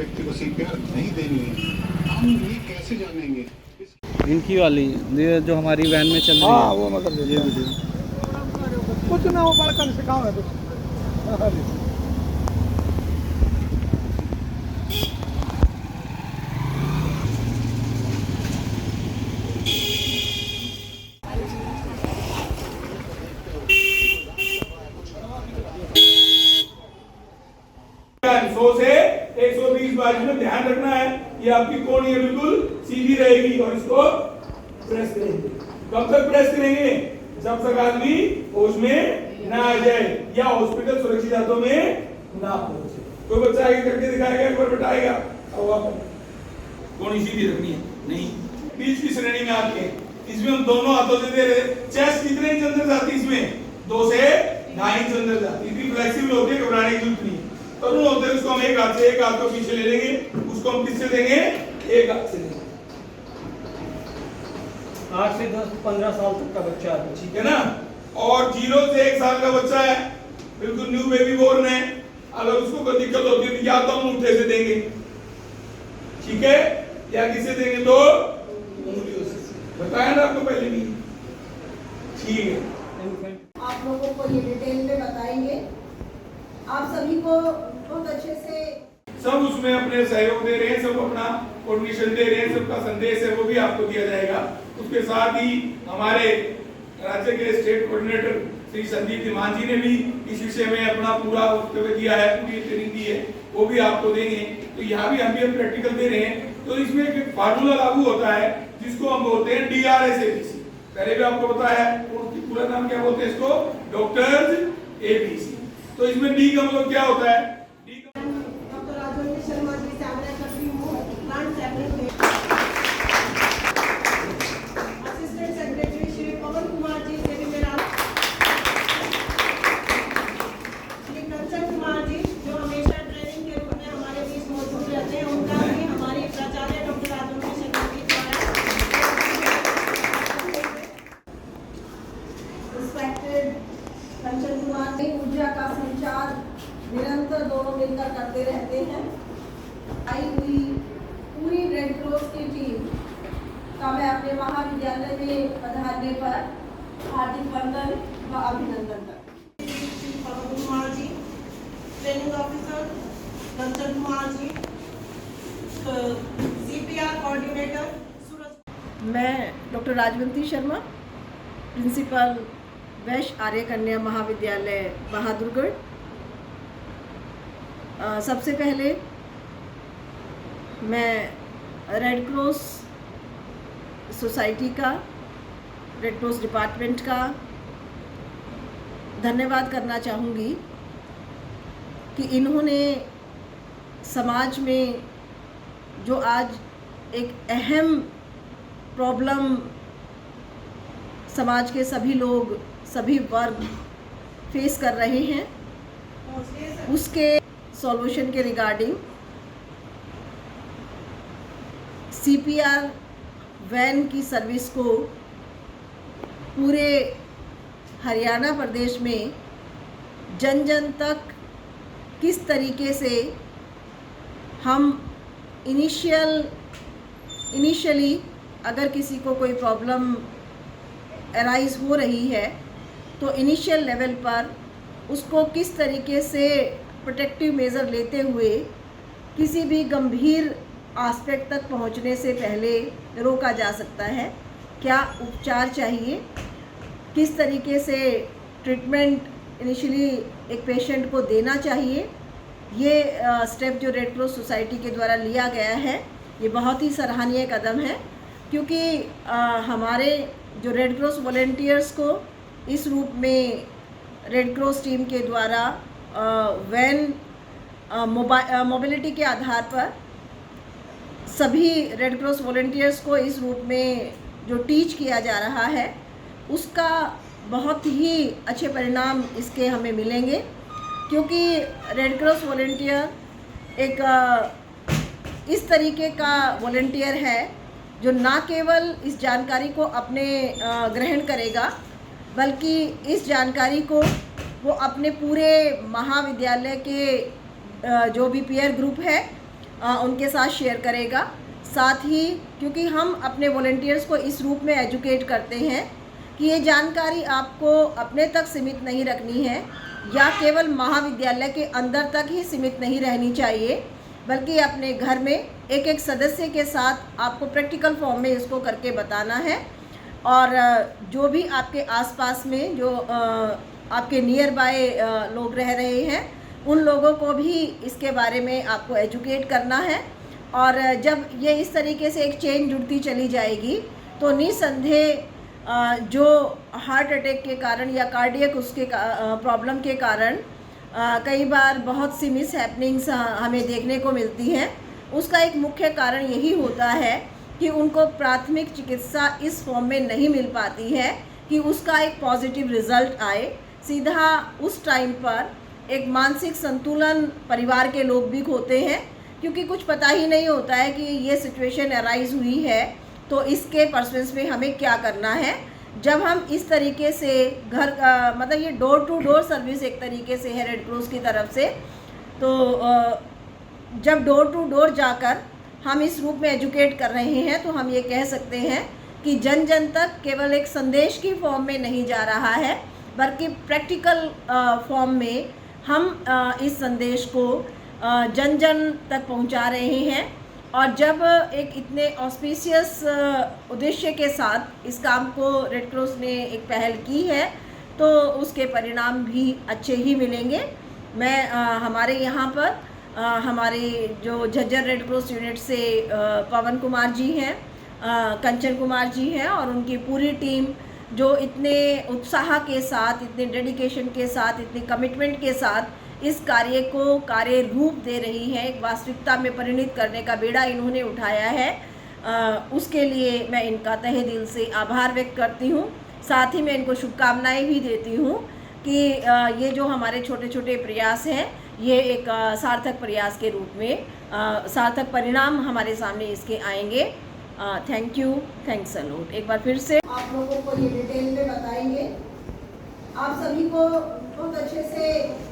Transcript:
व्यक्ति को सीपीआर नहीं देनी है, हम ये कैसे जानेंगे? इनकी वाली ये जो हमारी वैन में चल रही है। हाँ वो मतलब ये वीडियो कुछ ना वो बड़का से काम है कुछ। सौ से 120 बार में ध्यान रखना है। ये आपकी कोण ये बिल्कुल सीधी रहेगी और इसको प्रेस करेंगे। कब तक प्रेस करेंगे? जब तक आदमी होश में ना आ जाए या हॉस्पिटल सुरक्षित हाथों में ना पहुंचे। कोई बच्चा आगे करके दिखाएगा, एक बार बैठाएगा और कोण सीधी रखनी है नहीं, बीच की श्रेणी में आके इसमें हम दोनों हाथों से दे रहे। चेस्ट कितने इंच अंदर जाती है? इसमें 2 से 2.5 इंच अंदर जाती है। इतनी फ्लेक्सिबल होती है, घबराने की जरूरत नहीं। तरुण होते हैं उसको हम एक हाथ से, एक हाथ को पीछे ले लेंगे, उसको हम किससे देंगे? एक हाथ से देंगे। 8 से 10-15 साल तक का बच्चा है, ठीक है ना। और 0 से 1 साल का बच्चा है, बिल्कुल न्यू बेबी बोर्न है। अगर उसको कोई दिक्कत होती है तो या तो हम अंगूठे से देंगे, ठीक है, या किससे देंगे? तो उंगलियों से। बताया ना आपको पहले भी, ठीक है। आप लोगों को ये डिटेल में बताएंगे। आप सभी को बहुत अच्छे से सब उसमें अपने सहयोग दे रहे हैं, सब अपना कोऑर्डिनेशन दे रहे हैं, सबका संदेश है वो भी आपको दिया जाएगा। उसके साथ ही हमारे राज्य के स्टेट कोऑर्डिनेटर श्री संदीप धीमान जी ने भी इस विषय में अपना पूरा वक्तव्य दिया है, पूरी ट्रेनिंग दी है, वो भी आपको देंगे। तो यहाँ भी हम प्रैक्टिकल दे रहे हैं। तो इसमें एक फार्मूला लागू होता है जिसको हम बोलते हैं DRS-ABC। पहले भी आपको बताया है, पूरा नाम क्या बोलते हैं इसको? Doctors ABC। तो इसमें डी का मतलब क्या होता है? डॉक्टर राजवंती शर्मा जी से आग्रह करती हूँ, plant secretary assistant secretary Shri Pawan Kumar ji से भी मेरा, श्री कंचन कुमार जी जो हमेशा ट्रेनिंग के रूप में हमारे बीच मौजूद रहते हैं, उनका भी हमारी प्राचार्य डॉक्टर राजवंती शर्मा जी द्वारा रिस्पेक्टेड कंचन कुमार जी। ऊर्जा का संचार निरंतर दोनों मिलकर करते रहते हैं। आई हुई पूरी रेड क्रॉस की टीम का मैं अपने महाविद्यालय में पधारने पर हार्दिक वंदन व अभिनंदन करती हूँ। पवन कुमार जी, ट्रेनिंग ऑफिसर कंचन कुमार जी, CPR कोऑर्डिनेटर सूरज। मैं डॉक्टर राजवंती शर्मा, प्रिंसिपल वैश्य आर्य कन्या महाविद्यालय बहादुरगढ़। सबसे पहले मैं रेड क्रॉस सोसाइटी का, रेड क्रॉस डिपार्टमेंट का धन्यवाद करना चाहूँगी कि इन्होंने समाज में जो आज एक अहम प्रॉब्लम समाज के सभी लोग, सभी वर्ग फेस कर रहे हैं, उसके सॉल्यूशन के रिगार्डिंग CPR वैन की सर्विस को पूरे हरियाणा प्रदेश में जन जन तक किस तरीके से हम इनिशियली अगर किसी को कोई प्रॉब्लम अराइज हो रही है तो इनिशियल लेवल पर उसको किस तरीके से प्रोटेक्टिव मेजर लेते हुए किसी भी गंभीर एस्पेक्ट तक पहुंचने से पहले रोका जा सकता है। क्या उपचार चाहिए, किस तरीके से ट्रीटमेंट इनिशियली एक पेशेंट को देना चाहिए, ये स्टेप जो रेड क्रॉस सोसाइटी के द्वारा लिया गया है ये बहुत ही सराहनीय कदम है। क्योंकि हमारे जो रेड क्रॉस वॉलंटियर्स को इस रूप में रेड क्रॉस टीम के द्वारा वैन मोबिलिटी के आधार पर सभी रेड क्रॉस वॉलंटियर्स को इस रूप में जो टीच किया जा रहा है उसका बहुत ही अच्छे परिणाम इसके हमें मिलेंगे। क्योंकि रेड क्रॉस वॉलंटियर एक इस तरीके का वॉलंटियर है जो ना केवल इस जानकारी को अपने ग्रहण करेगा बल्कि इस जानकारी को वो अपने पूरे महाविद्यालय के जो भी पीयर ग्रुप है उनके साथ शेयर करेगा। साथ ही क्योंकि हम अपने वॉलंटियर्स को इस रूप में एजुकेट करते हैं कि ये जानकारी आपको अपने तक सीमित नहीं रखनी है या केवल महाविद्यालय के अंदर तक ही सीमित नहीं रहनी चाहिए, बल्कि अपने घर में एक एक सदस्य के साथ आपको प्रैक्टिकल फॉर्म में इसको करके बताना है। और जो भी आपके आसपास में जो आपके नियर बाय लोग रह रहे हैं उन लोगों को भी इसके बारे में आपको एजुकेट करना है। और जब ये इस तरीके से एक चेन जुड़ती चली जाएगी तो निसंदेह जो हार्ट अटैक के कारण या कार्डियक उसके प्रॉब्लम के कारण कई बार बहुत सी मिस हैपनिंग्स हमें देखने को मिलती हैं, उसका एक मुख्य कारण यही होता है कि उनको प्राथमिक चिकित्सा इस फॉर्म में नहीं मिल पाती है कि उसका एक पॉजिटिव रिजल्ट आए। सीधा उस टाइम पर एक मानसिक संतुलन परिवार के लोग भी खोते हैं, क्योंकि कुछ पता ही नहीं होता है कि ये सिचुएशन अराइज हुई है तो इसके पर्सपेक्टिव में हमें क्या करना है। जब हम इस तरीके से घर का मतलब ये डोर टू डोर सर्विस एक तरीके से है रेड क्रॉस की तरफ से, तो जब डोर टू डोर जाकर हम इस रूप में एजुकेट कर रहे हैं तो हम ये कह सकते हैं कि जन जन तक केवल एक संदेश की फॉर्म में नहीं जा रहा है, बल्कि प्रैक्टिकल फॉर्म में हम इस संदेश को जन जन तक पहुंचा रहे हैं। और जब एक इतने ऑस्पिशियस उद्देश्य के साथ इस काम को रेड क्रॉस ने एक पहल की है तो उसके परिणाम भी अच्छे ही मिलेंगे। मैं हमारे यहाँ पर हमारे जो झज्जर रेड क्रॉस यूनिट से पवन कुमार जी हैं, कंचन कुमार जी हैं और उनकी पूरी टीम जो इतने उत्साह के साथ, इतने डेडिकेशन के साथ, इतने कमिटमेंट के साथ इस कार्य को कार्य रूप दे रही है, एक वास्तविकता में परिणित करने का बेड़ा इन्होंने उठाया है, उसके लिए मैं इनका तहे दिल से आभार व्यक्त करती हूँ। साथ ही मैं इनको शुभकामनाएं भी देती हूँ कि ये जो हमारे छोटे छोटे प्रयास हैं ये एक सार्थक प्रयास के रूप में सार्थक परिणाम हमारे सामने इसके आएंगे। Thank you, thanks a lot. एक बार फिर से आप लोगों को ये डिटेल में बताएंगे। आप सभी को बहुत अच्छे से